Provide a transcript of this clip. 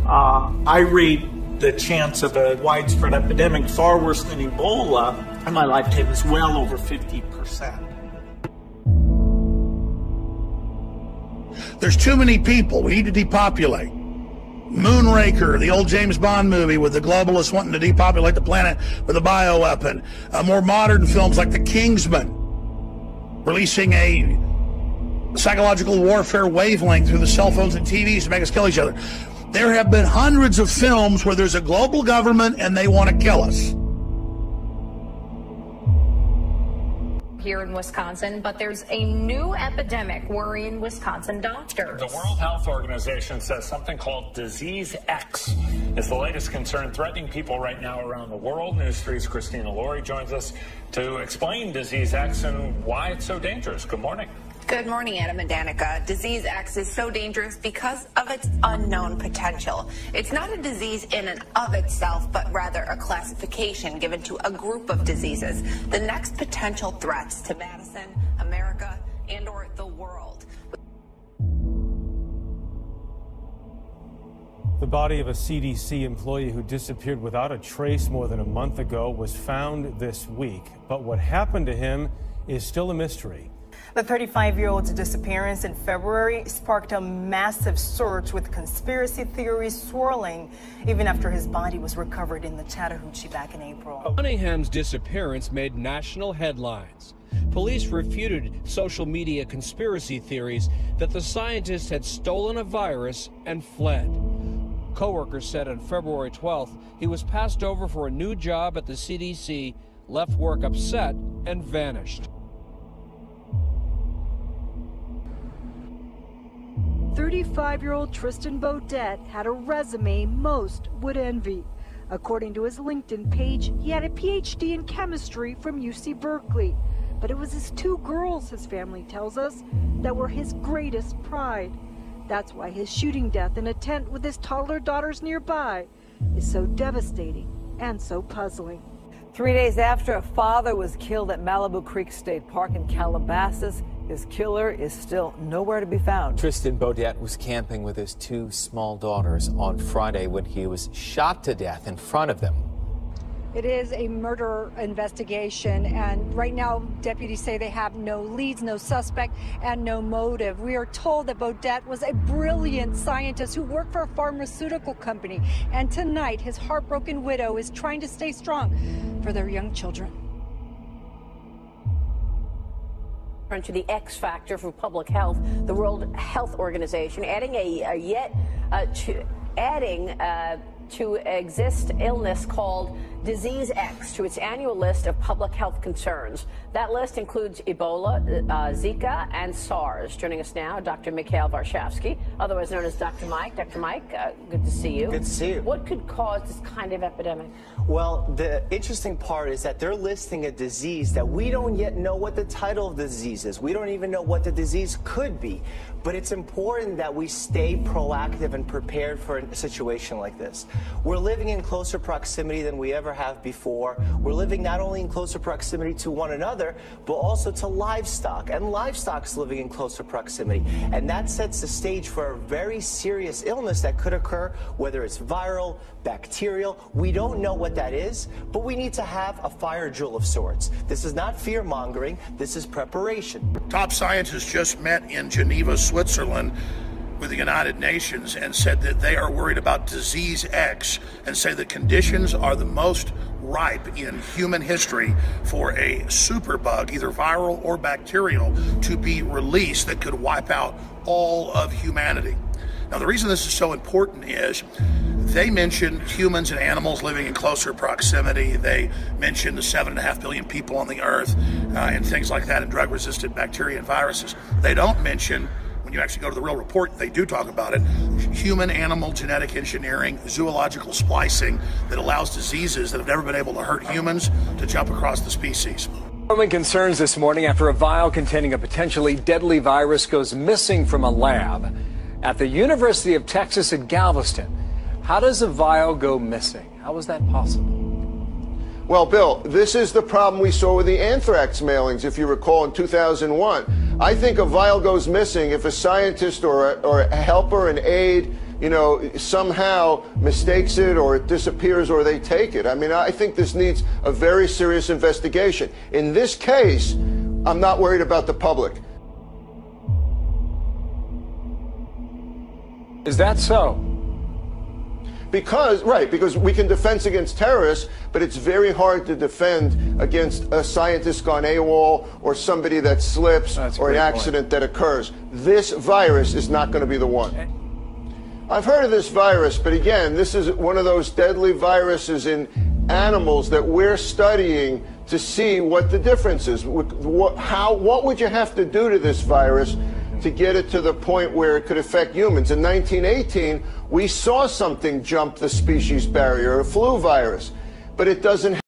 I rate the chance of a widespread epidemic far worse than Ebola in my lifetime is well over 50%. There's too many people. We need to depopulate. Moonraker, the old James Bond movie with the globalists wanting to depopulate the planet with a bioweapon. More modern films like The Kingsman, releasing a psychological warfare wavelength through the cell phones and TVs to make us kill each other. There have been hundreds of films where there's a global government and they want to kill us. Here in Wisconsin, but there's a new epidemic worrying Wisconsin doctors. The World Health Organization says something called Disease X is the latest concern threatening people right now around the world. News 3's Christina Laurie joins us to explain Disease X and why it's so dangerous. Good morning. Good morning, Adam and Danica. Disease X is so dangerous because of its unknown potential. It's not a disease in and of itself, but rather a classification given to a group of diseases. The next potential threats to Madison, America, and or the world. The body of a CDC employee who disappeared without a trace more than a month ago was found this week. But what happened to him is still a mystery. The 35-year-old's disappearance in February sparked a massive search with conspiracy theories swirling even after his body was recovered in the Chattahoochee back in April. Cunningham's disappearance made national headlines. Police refuted social media conspiracy theories that the scientist had stolen a virus and fled. Coworkers said on February 12th he was passed over for a new job at the CDC, left work upset, and vanished. 35-year-old Tristan Beaudet had a resume most would envy. According to his LinkedIn page, he had a PhD in chemistry from UC Berkeley. But it was his two girls, his family tells us, that were his greatest pride. That's why his shooting death in a tent with his toddler daughters nearby is so devastating and so puzzling. 3 days after a father was killed at Malibu Creek State Park in Calabasas, his killer is still nowhere to be found. Tristan Beaudet was camping with his two small daughters on Friday when he was shot to death in front of them. It is a murder investigation, and right now deputies say they have no leads, no suspect, and no motive. We are told that Beaudet was a brilliant scientist who worked for a pharmaceutical company, and tonight his heartbroken widow is trying to stay strong for their young children. To the X factor for public health, the World Health Organization adding to exist illness called Disease X to its annual list of public health concerns. That list includes Ebola, Zika, and SARS. Joining us now, Dr. Mikhail Varshavsky, otherwise known as Dr. Mike. Dr. Mike, good to see you. Good to see you. What could cause this kind of epidemic? Well, the interesting part is that they're listing a disease that we don't yet know what the title of the disease is. We don't even know what the disease could be. But it's important that we stay proactive and prepared for a situation like this. We're living in closer proximity than we ever have before. We're living not only in closer proximity to one another, but also to livestock. And livestock's living in closer proximity. And that sets the stage for a very serious illness that could occur, whether it's viral, bacterial. We don't know what that is, but we need to have a fire drill of sorts. This is not fear-mongering. This is preparation. Top scientists just met in Geneva, Switzerland, with the United Nations and said that they are worried about Disease X and say the conditions are the most ripe in human history for a superbug, either viral or bacterial, to be released that could wipe out all of humanity. Now, the reason this is so important is they mentioned humans and animals living in closer proximity. They mentioned the 7.5 billion people on the earth and things like that, and drug-resistant bacteria and viruses. They don't mention, when you actually go to the real report, they do talk about it, human-animal genetic engineering, zoological splicing that allows diseases that have never been able to hurt humans to jump across the species. Growing concerns this morning after a vial containing a potentially deadly virus goes missing from a lab at the University of Texas at Galveston. How does a vial go missing? How is that possible? Well, Bill, this is the problem we saw with the anthrax mailings, if you recall, in 2001. I think a vial goes missing if a scientist or a helper, an aide, somehow mistakes it, or it disappears, or they take it. I mean, I think this needs a very serious investigation. In this case, I'm not worried about the public. Is that so? Because we can defend against terrorists, but it's very hard to defend against a scientist gone AWOL or somebody that slips or an accident that occurs. This virus is not going to be the one. I've heard of this virus, but again, this is one of those deadly viruses in animals that we're studying to see what the difference is. What would you have to do to this virus to get it to the point where it could affect humans? In 1918, we saw something jump the species barrier, a flu virus, but it doesn't